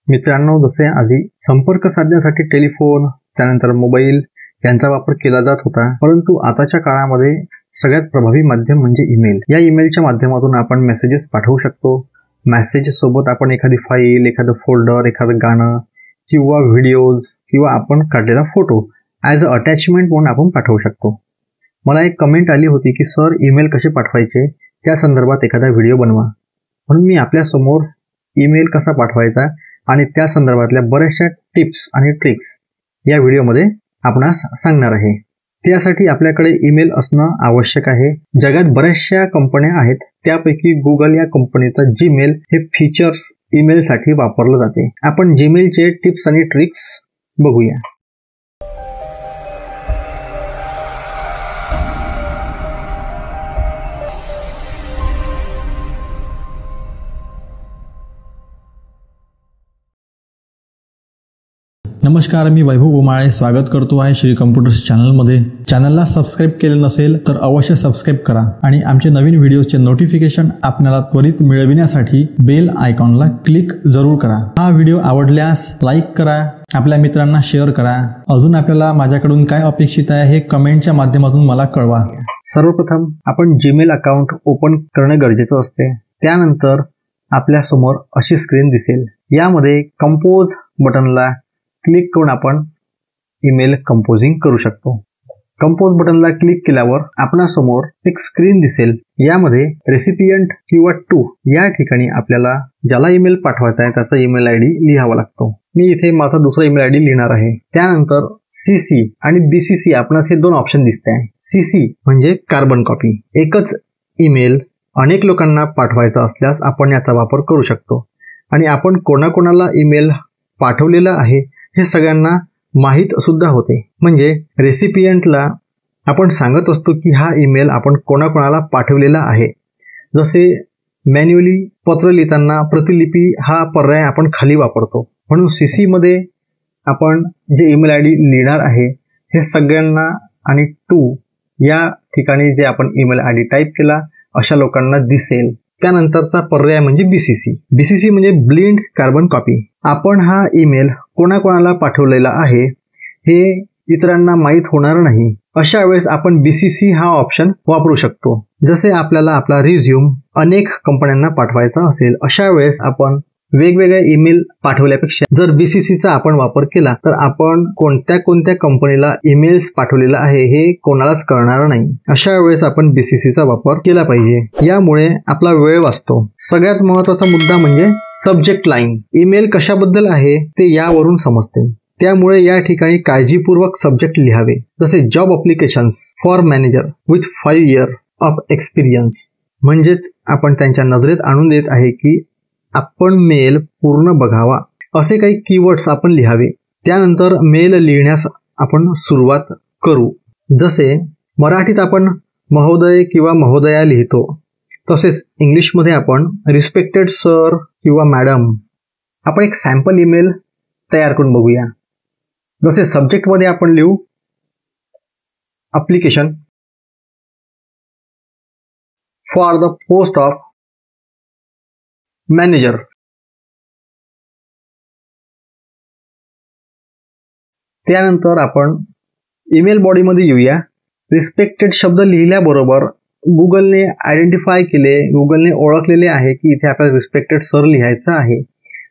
मित्रांनो, जसे आधी संपर्क साधण्यासाठी टेलिफोन त्यानंतर मोबाईल यांचा वापर केला जात होता, परंतु आताच्या काळामध्ये सगळ्यात प्रभावी माध्यम म्हणजे ईमेल। या ईमेलच्या माध्यमातून आपण मेसेजेस पाठवू शकतो। मेसेज सोबत आपण एखादी फाईल, एखादं फोल्डर, एखादं गाणं किंवा व्हिडिओज किंवा आपण काढलेला फोटो ॲज अ अटॅचमेंट म्हणून आपण पाठवू शकतो। मला एक कमेंट आली होती की सर ईमेल कसे पाठवायचे, त्या संदर्भात एखादा व्हिडिओ बनवा। म्हणून मी आपल्या समोर ईमेल कसा पाठवायचा आणि त्या संदर्भातल्या बऱ्याचशा टिप्स आणि ट्रिक्स या व्हिडिओमध्ये आपणास सांगणार आहे। त्यासाठी आपल्याकडे ईमेल असणं आवश्यक आहे। जगात बऱ्याचशा कंपन्या आहेत, त्यापैकी गुगल या कंपनीचा जीमेल हे फीचर्स ईमेलसाठी वापरलं जाते। आपण जीमेलचे टिप्स आणि ट्रिक्स बघूया। नमस्कार, मी वैभव उमाळे स्वागत करतो आहे श्री कम्प्युटर्स चॅनलमध्ये। चॅनलला सबस्क्राईब केले नसेल तर अवश्य सबस्क्राईब करा आणि आमचे नवीन व्हिडिओचे नोटिफिकेशन आपल्याला त्वरित मिळविण्यासाठी बेल आयकॉनला क्लिक जरूर करा। हा व्हिडिओ आवडल्यास लाईक करा, आपल्या मित्रांना शेअर करा। अजून आपल्याला माझ्याकडून काय अपेक्षित आहे हे कमेंटच्या माध्यमातून मला कळवा। सर्वप्रथम आपण जीमेल अकाउंट ओपन करणे गरजेचं असते। त्यानंतर आपल्या समोर अशी स्क्रीन दिसेल। यामध्ये कंपोज बटनला क्लिक करून आपण ईमेल कंपोजिंग करू शकतो। कंपोज बटनला क्लिक केल्यावर आपणासमोर एक स्क्रीन दिसेल। यामध्ये रेसिपियंट किंवा टू या ठिकाणी आपल्याला ज्याला ईमेल पाठवायचा आहे त्याचा ईमेल आयडी लिहावा लागतो। मी इथे माझा दुसरा ईमेल आयडी लिहिणार आहे। त्यानंतर सीसी आणि बीसीसी आपणास हे दोन ऑप्शन दिसते आहे। सीसी म्हणजे कार्बन कॉपी। एकच ईमेल अनेक लोकांना पाठवायचा असल्यास आपण याचा वापर करू शकतो आणि आपण कोणाकोणाला ईमेल पाठवलेला आहे हे सगळ्यांना माहीत सुद्धा होते। म्हणजे रेसिपियंटला आपण सांगत असतो की हा ईमेल आपण कोणाकोणाला पाठवलेला आहे। जसे मॅन्युअली पत्र लिहिताना प्रतिलिपी हा पर्याय आपण खाली वापरतो, म्हणून सीसी मध्ये आपण जे ईमेल आयडी लिहिणार आहे हे सगळ्यांना आणि टू या ठिकाणी जे आपण ईमेल आयडी टाईप केला अशा लोकांना दिसेल। त्यानंतरचा पर्याय म्हणजे बीसीसी। बीसीसी म्हणजे ब्लिंड कार्बन कॉपी। आपण हा ईमेल कोणाकोणाला पाठवलेला आहे हे इतरांना माहीत होणार नाही, अशा वेळेस आपण बीसीसी हा ऑप्शन वापरू शकतो। जसे आपल्याला आपला रिझ्यूम अनेक कंपन्यांना पाठवायचा असेल, अशा वेळेस आपण वेगवेगळे ईमेल पाठवल्यापेक्षा जर बीसीसीचा आपण वापर केला तर आपण कोणत्या कोणत्या कंपनीला ईमेल्स पाठवलेला आहे हे कोणालाच कळणार नाही। अशा वेळेस आपण बीसीसीचा वापर केला पाहिजे। यामुळे आपला वेळ वाचतो। सगळ्यात महत्त्वाचा मुद्दा म्हणजे सब्जेक्ट लाईन। ईमेल कशाबद्दल आहे ते यावरून समजते, त्यामुळे या ठिकाणी काळजीपूर्वक सब्जेक्ट लिहावे। जसे job applications for manager with 5 years of experience, म्हणजेच आपण त्यांच्या नजरेत आणून देत आहे की आपण मेल पूर्ण बघावा, असे काही कीवर्ड्स आपण लिहावे। त्यानंतर मेल लिहिण्यास आपण सुरुवात करू। जसे मराठीत आपण महोदय किंवा महोदया लिहितो, तसेच इंग्लिशमध्ये आपण रिस्पेक्टेड सर किंवा मॅडम। आपण एक सॅम्पल ईमेल तयार करून बघूया। जसे सब्जेक्टमध्ये आपण लिहू application for the post of manager. त्यानंतर आपण ईमेल बॉडीमध्ये येऊया। रिस्पेक्टेड शब्द लिहिल्याबरोबर गुगलने आयडेंटिफाय केले, गुगलने ओळखलेले आहे की इथे आपल्याला रिस्पेक्टेड सर लिहायचं आहे।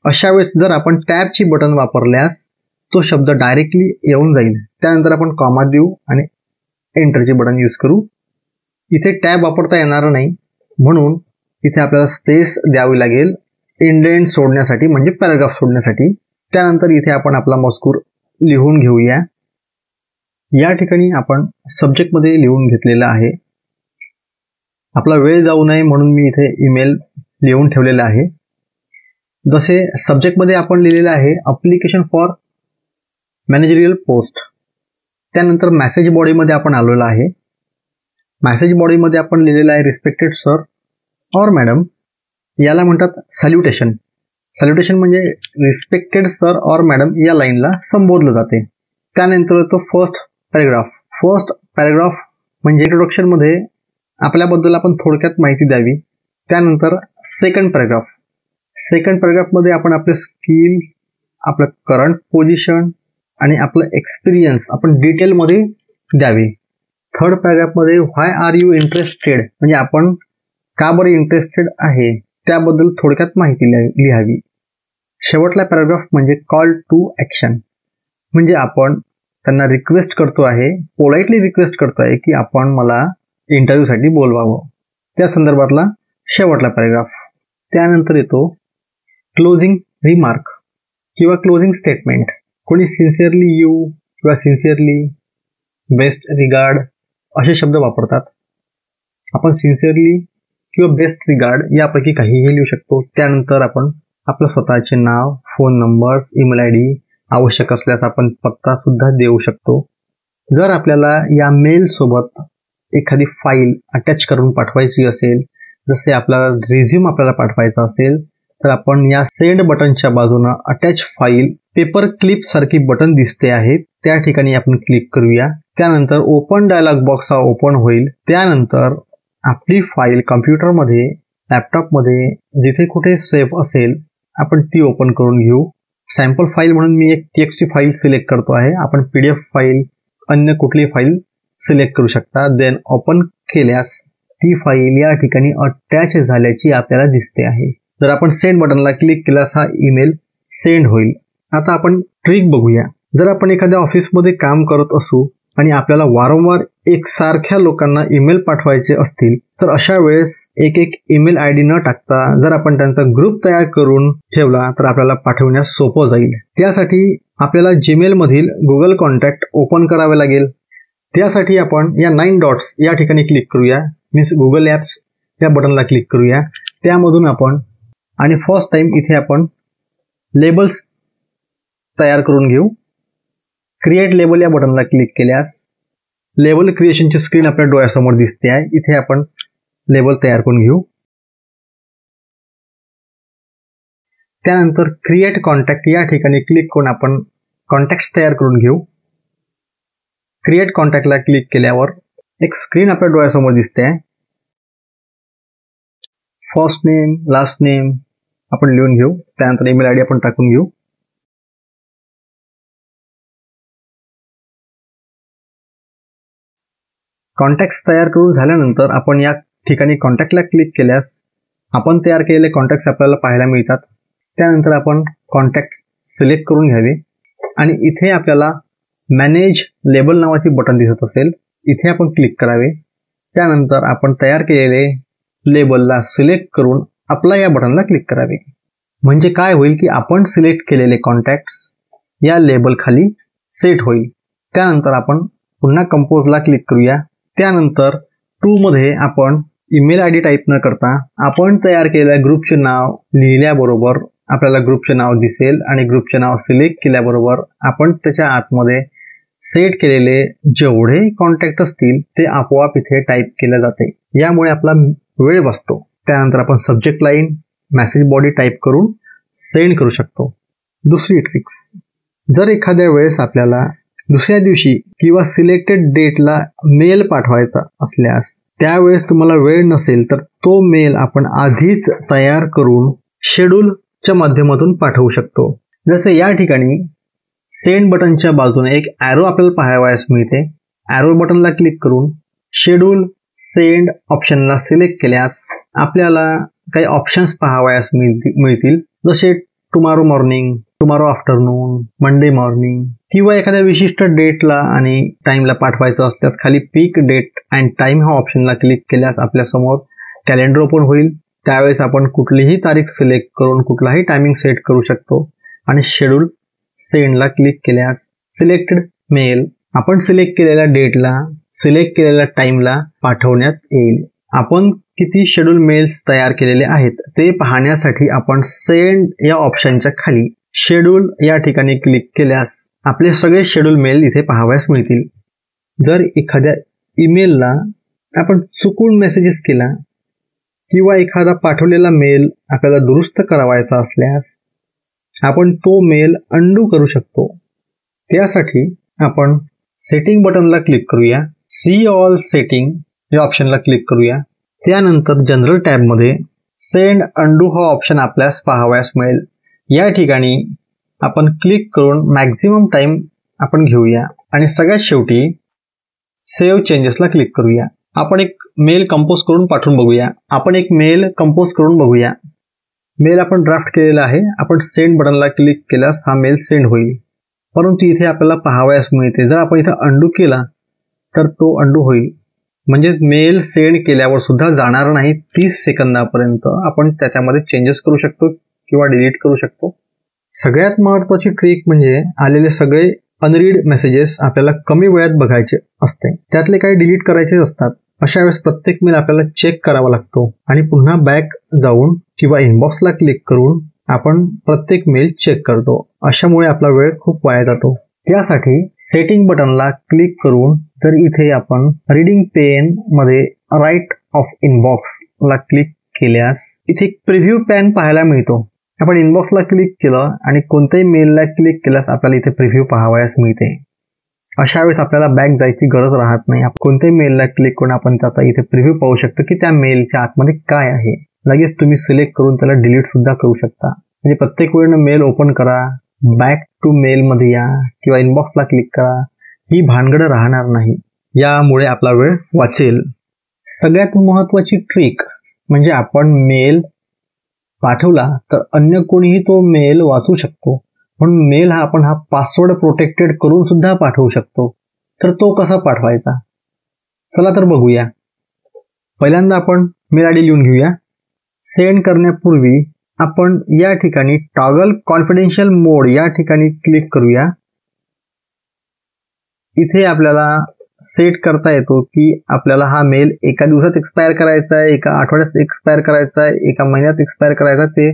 अशा वेळेस जर आपण टॅबची बटन वापरल्यास तो शब्द डायरेक्टली येऊन जाईल। त्यानंतर आपण कॉमा देऊ आणि एंटरचे बटन यूज करू। इथे टॅब वापरता येणार नाही, म्हणून इथे आपल्याला स्पेस द्यावी लागेल इंडेंट सोडण्यासाठी, म्हणजे पॅराग्राफ सोडण्यासाठी। त्यानंतर इथे आपण आपला मजकूर लिहून घेऊया। या ठिकाणी आपण सब्जेक्टमध्ये लिहून घेतलेला आहे। आपला वेळ जाऊ नये म्हणून मी इथे ईमेल लिहून ठेवलेला आहे। जसे सब्जेक्टमध्ये आपण लिहिलेलं आहे ॲप्लिकेशन फॉर मॅनेजरियल पोस्ट। त्यानंतर मेसेज बॉडीमध्ये आपण आलेलो आहे। मेसेज बॉडीमध्ये आपण लिहिलेलं आहे रिस्पेक्टेड सर और मॅडम, याला म्हणतात सॅल्युटेशन। सॅल्युटेशन म्हणजे रिस्पेक्टेड सर और मॅडम या लाईनला संबोधलं जाते। त्यानंतर तो फर्स्ट पॅराग्राफ। फर्स्ट पॅराग्राफ म्हणजे इंट्रोडक्शन मध्ये आपल्याबद्दल आपण थोडक्यात माहिती द्यावी। त्यानंतर सेकंड पॅराग्राफ। सेकंड पॅराग्राफमध्ये आपण आपले स्किल आपलं करंट पोझिशन आणि आपलं एक्सपिरियन्स आपण डिटेलमध्ये द्यावी. थर्ड पॅराग्राफमध्ये व्हाय आर यू इंटरेस्टेड म्हणजे आपण का बरं इंटरेस्टेड आहे त्याबद्दल थोडक्यात माहिती लिहावी. शेवटला पॅराग्राफ म्हणजे कॉल टू ॲक्शन म्हणजे आपण त्यांना रिक्वेस्ट करतो आहे, पोलाइटली रिक्वेस्ट करतो आहे की आपण मला इंटरव्ह्यूसाठी बोलवावं. त्या संदर्भातला शेवटला पॅराग्राफ. त्यानंतर येतो क्लोजिंग रिमार्क किंवा क्लोजिंग स्टेटमेंट. कोणी सिन्सिअरली यू किंवा सिन्सिअरली, बेस्ट रिगार्ड असे शब्द वापरतात. आपण सिन्सिअरली किंवा बेस्ट रिगार्ड यापैकी काहीही लिहू शकतो. त्यानंतर आपण आपलं स्वतःचे नाव, phone numbers, email I D, आवश्यक असल्यास आपण पत्ता सुद्धा देऊ शकतो. जर आपल्याला या मेल सोबत एखादी फाईल अटॅच करून पाठवायची असेल, जसे आपला रिझ्यूम आपल्याला पाठवायचा असेल, तर आपण या सेंड बटनच्या बाजूनं अटॅच फाईल पेपर क्लिप सारखी बटन दिसते आहे त्या ठिकाणी आपण क्लिक करूया. त्यानंतर ओपन डायलॉग बॉक्स हा ओपन होईल. त्यानंतर आपली फाईल कम्प्युटरमध्ये, लॅपटॉपमध्ये जिथे कुठे सेव्ह असेल आपण ती ओपन करून घेऊ. सॅम्पल फाईल म्हणून मी एक TXT फाईल सिलेक्ट करतो आहे. आपण PDF फाईल, अन्य कुठली फाईल सिलेक्ट करू शकता. देन ओपन केल्यास ती फाईल या ठिकाणी अटॅच झाल्याची आपल्याला दिसते आहे. जर आपण सेंड बटनला क्लिक केल्यास हा ईमेल सेंड होईल. आता आपण ट्रिक बघूया. जर आपण एखाद्या ऑफिसमध्ये काम करत असू आणि आपल्याला वारंवार एकसारख्या लोकांना ईमेल पाठवायचे असतील तर अशा वेळेस एक ईमेल आय डी न टाकता जर आपण त्यांचा ग्रुप तयार करून ठेवला तर आपल्याला पाठवण्यास सोपं जाईल. त्यासाठी आपल्याला जीमेल मधील गुगल कॉन्टॅक्ट ओपन करावे लागेल. त्यासाठी आपण या 9 डॉट्स या ठिकाणी क्लिक करूया. मीन्स गुगल ॲप्स या बटनला क्लिक करूया. त्यामधून आपण आणि फर्स्ट टाइम इथे आपण लेबल्स तयार करून घेऊ. क्रिएट लेबल या बटनला क्लिक केल्यास लेबल क्रिएशनची स्क्रीन आपल्या डोळ्यासमोर दिसते आहे. इथे आपण लेबल तयार करून घेऊ. त्यानंतर क्रिएट कॉन्टॅक्ट या ठिकाणी क्लिक करून आपण कॉन्टॅक्ट्स तयार करून घेऊ. क्रिएट कॉन्टॅक्टला क्लिक केल्यावर एक स्क्रीन आपल्या डोळ्यासमोर दिसते आहे. फर्स्ट नेम, लास्ट नेम आपण लिहून घेऊ. त्यानंतर ईमेल आयडी आपण टाकून घेऊ. कॉन्टॅक्ट्स तयार करून झाल्यानंतर आपण या ठिकाणी कॉन्टॅक्टला क्लिक केल्यास आपण तयार केलेले कॉन्टॅक्ट्स आपल्याला पाहायला मिळतात. त्यानंतर आपण कॉन्टॅक्ट्स सिलेक्ट करून घ्यावे आणि इथे आपल्याला मॅनेज लेबल नावाची बटन दिसत असेल, इथे आपण क्लिक करावे. त्यानंतर आपण तयार केलेले लेबलला सिलेक्ट करून अप्लाय या बटनला क्लिक करावे. म्हणजे काय होईल की आपण सिलेक्ट केलेले कॉन्टॅक्ट्स या लेबल खाली सेट होईल. त्यानंतर आपण पुन्हा कंपोजला क्लिक करूया. त्यानंतर टू मध्ये आपण ईमेल आय डी टाईप न करता आपण तयार केलेल्या ग्रुपचे नाव लिहिल्याबरोबर आपल्याला ग्रुपचे नाव दिसेल आणि ग्रुपचे नाव सिलेक्ट केल्याबरोबर आपण त्याच्या आतमध्ये सेट केलेले जेवढे कॉन्टॅक्ट असतील ते आपोआप इथे टाईप केले जाते. यामुळे आपला वेळ वाचतो. त्यानंतर आपण subject line, message body type करून सेंड करू शकतो. दुसरी ट्रिक्स, जर एखाद्या वेळेस आपल्याला दुसऱ्या दिवशी किंवा सिलेक्टेड डेटला मेल पाठवायचा असल्यास त्यावेळेस तुम्हाला वेळ नसेल तर तो मेल आपण आधीच तयार करून शेड्यूलच्या माध्यमातून पाठवू शकतो. जसे या ठिकाणी सेंड बटनच्या बाजूने एक ॲरो आपल्याला पाहावयास मिळते. ॲरो बटनला क्लिक करून शेड्यूल सेंड ऑप्शनला सिलेक्ट केल्यास आपल्याला काही ऑप्शन्स पाहावयास मिळतील. जसे tomorrow morning, tomorrow afternoon, Monday morning किंवा एखाद्या विशिष्ट डेटला आणि टाइमला पाठवायचं असल्यास खाली पिक डेट अँड टाइम हा ऑप्शनला क्लिक केल्यास आपल्यासमोर कॅलेंडर ओपन होईल. त्यावेळेस आपण कुठलीही तारीख सिलेक्ट करून कुठलाही टायमिंग सेट करू शकतो आणि शेड्यूल सेंडला क्लिक केल्यास सिलेक्टेड मेल आपण सिलेक्ट केलेल्या डेटला, सिलेक्ट केलेल्या टाइमला पाठवण्यात येईल. आपण किती शेड्यूल मेल्स तयार केलेले आहेत ते पाहण्यासाठी आपण सेंड या ऑप्शनच्या खाली शेड्यूल या ठिकाणी क्लिक केल्यास आपले सगळे शेड्यूल मेल इथे पाहावयास मिळतील. जर एखाद्या ईमेलला आपण चुकून मेसेजेस केला किंवा एखादा पाठवलेला मेल आपल्याला दुरुस्त करावायचा असल्यास आपण तो मेल अंडू करू शकतो. त्यासाठी आपण सेटिंग बटनला क्लिक करूया. सी ऑल सेटिंग या ऑप्शनला क्लिक करूया. त्यानंतर जनरल टॅबमध्ये सेंड अंडू हा ऑप्शन आपल्यास पाहावयास मिळेल. या ठिकाणी आपण क्लिक करून मॅक्झिमम टाइम आपण घेऊया आणि सगळ्यात शेवटी सेव्ह चेंजेसला क्लिक करूया. आपण एक मेल कंपोज करून पाठवून बघूया. मेल आपण ड्राफ्ट केलेला आहे. आपण सेंड बटनला क्लिक केल्यास हा मेल सेंड होईल. परंतु इथे आपल्याला पाहावयास मिळते जर आपण इथे अंडू केला तर तो अंडू होईल. म्हणजेच मेल सेंड केल्यावर सुद्धा जाणार नाही 30 सेकंदापर्यंत आपण त्याच्यामध्ये चेंजेस करू शकतो किंवा डिलीट करू शकतो. सगळ्यात महत्त्वाची ट्रिक म्हणजे आलेले सगळे अनरीड मेसेजेस आपल्याला कमी वेळात बघायचे असते. त्यातले काही डिलीट करायचे असतात. अशा वेळेस प्रत्येक मेल आपल्याला चेक करावा लागतो आणि पुन्हा बॅक जाऊन किंवा इनबॉक्सला क्लिक करून आपण प्रत्येक मेल चेक करतो. अशामुळे आपला वेळ खूप वाया जातो. त्यासाठी सेटिंग बटनला क्लिक करून जर इथे आपण रीडिंग पेन मध्ये राईट ऑफ इनबॉक्स ला क्लिक केल्यास इथे प्रिव्ह्यू पॅन पाहायला मिळतो. आपण इनबॉक्सला क्लिक केलं आणि कोणत्याही मेलला क्लिक केल्यास आपल्याला इथे प्रिव्ह्यू पाहावयास मिळते. अशा वेळेस आपल्याला बॅक जायची गरज राहत नाही. कोणत्याही मेलला क्लिक करून आपण त्याचा इथे प्रिव्ह्यू पाहू शकतो की त्या मेलच्या आतमध्ये काय आहे. लगेच तुम्ही सिलेक्ट करून त्याला डिलीट सुद्धा करू शकता. म्हणजे प्रत्येक वेळेला मेल ओपन करा, बॅक टू मेल मध्ये या किंवा इनबॉक्सला क्लिक करा, ही भानगड राहणार नाही. यामुळे आपला वेळ वाचेल. सगळ्यात महत्वाची ट्रिक म्हणजे आपण मेल पाठवला तर अन्य कोणीही तो मेल वाचू शकतो. म्हणून मेल आपण पासवर्ड प्रोटेक्टेड करून सुद्धा पाठवू शकतो. तर तो कसा पाठवायचा चला तर बघूया. पहिल्यांदा आपण मेल आयडी लिहून घेऊया. सेंड करण्यापूर्वी आपण या ठिकाणी टॉगल कॉन्फिडेन्शियल मोड या ठिकाणी क्लिक करूया. इथे आपल्याला सेट करता येतो की आपल्याला हा मेल एका दिवसात एक्सपायर करायचा आहे, एका आठवड्यात एक्सपायर करायचा आहे, एका महिन्यात एक्सपायर करायचा, ते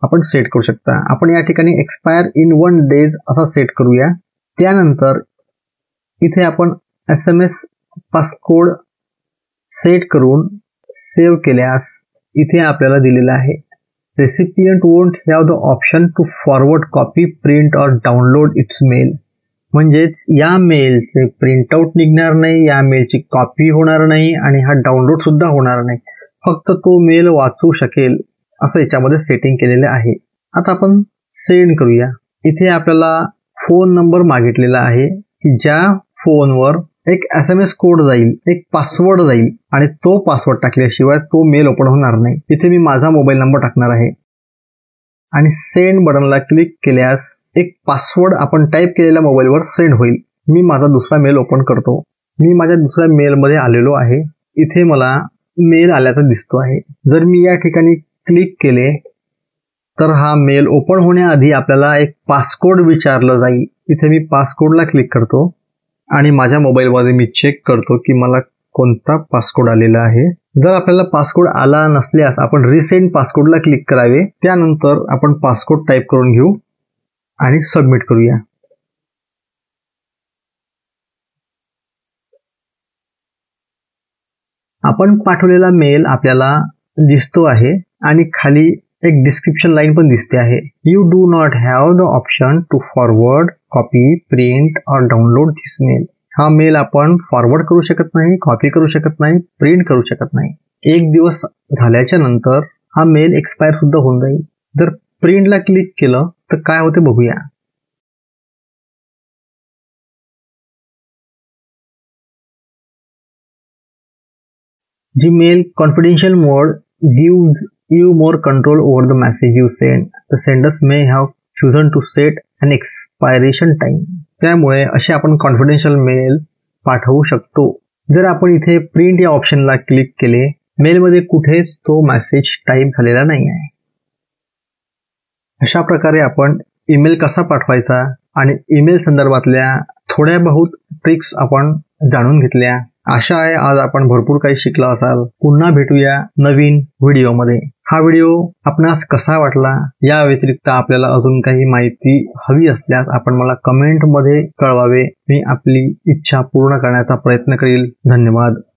आपण सेट करू शकता. आपण या ठिकाणी एक्सपायर इन 1 डेज असा सेट करूया. त्यानंतर इथे आपण SMS पासकोड सेट करून सेव्ह केल्यास इथे आपल्याला दिलेला आहे recipient won't have the option to forward copy print और डाउनलोड इट्स मेल. म्हणजेच या मेलचे प्रिंटआउट निघणार नाही, या मेलची कॉपी होणार नाही आणि हा डाउनलोड सुद्धा होणार नाही. फक्त तो मेल वाचू शकेल असं याच्यामध्ये सेटिंग केलेले आहे. आता आपण सेंड करूया. इथे आपल्याला फोन नंबर मागितलेला आहे की ज्या फोनवर एक SMS कोड जाईल, एक पासवर्ड जाईल आणि तो पासवर्ड टाकल्याशिवाय तो मेल ओपन होणार नाही. इथे मी माझा मोबाईल नंबर टाकणार आहे आणि सेंड बटनला क्लिक केल्यास एक पासवर्ड आपण टाईप केलेल्या मोबाईलवर सेंड होईल. मी माझा दुसरा मेल ओपन करतो. मी माझ्या दुसऱ्या मेलमध्ये आलेलो आहे. इथे मला मेल आल्याचा दिसतो आहे. जर मी या ठिकाणी क्लिक केले तर हा मेल ओपन होण्याआधी आपल्याला एक पासकोड विचारलं जाईल. इथे मी पासकोडला क्लिक करतो आणि माझ्या मोबाईलमध्ये मी चेक करतो की मला कोणता पासकोड आलेला आहे. जर आपल्याला पासकोड आला नसल्यास आपण रिसेंड पासकोडला क्लिक करावे. त्यानंतर आपण पासकोड टाईप करून घेऊ आणि सबमिट करूया. आपण पाठवलेला मेल आपल्याला दिसतो आहे आणि खाली एक डिस्क्रिप्शन लाईन पण दिसते आहे. You do not have the option to forward copy print और डाउनलोड दिस मेल. हा मेल आपण फॉरवर्ड करू शकत नाही, कॉपी करू शकत नाही, प्रिंट करू शकत नाही. 1 दिवस झाल्याच्या नंतर हा मेल एक्सपायर सुद्धा होऊन जाईल. जर प्रिंटला क्लिक केलं तर काय होते बघूया. Gmail confidential mode gives you more control over the message you send. The senders may have chosen to set an expiration time. त्यामुळे असे आपण कॉन्फिडेन्शियल मेल पाठवू शकतो. जर आपण इथे प्रिंट या ऑप्शनला क्लिक केले, मेलमध्ये कुठेच तो मेसेज टाईप झालेला नाही आहे. अशा प्रकारे आपण ईमेल कसा पाठवायचा आणि ईमेल संदर्भातल्या थोड्या बहुत ट्रिक्स आपण जाणून घेतल्या. आशा आहे आज आपण भरपूर काही शिकला असाल. पुन्हा भेटूया नवीन व्हिडिओमध्ये. हा व्हिडिओ आपणास कसा वाटला या व्यतिरिक्त आपल्याला अजून काही माहिती हवी असल्यास आपण मला कमेंटमध्ये कळवावे. मी आपली इच्छा पूर्ण करण्याचा प्रयत्न करील. धन्यवाद.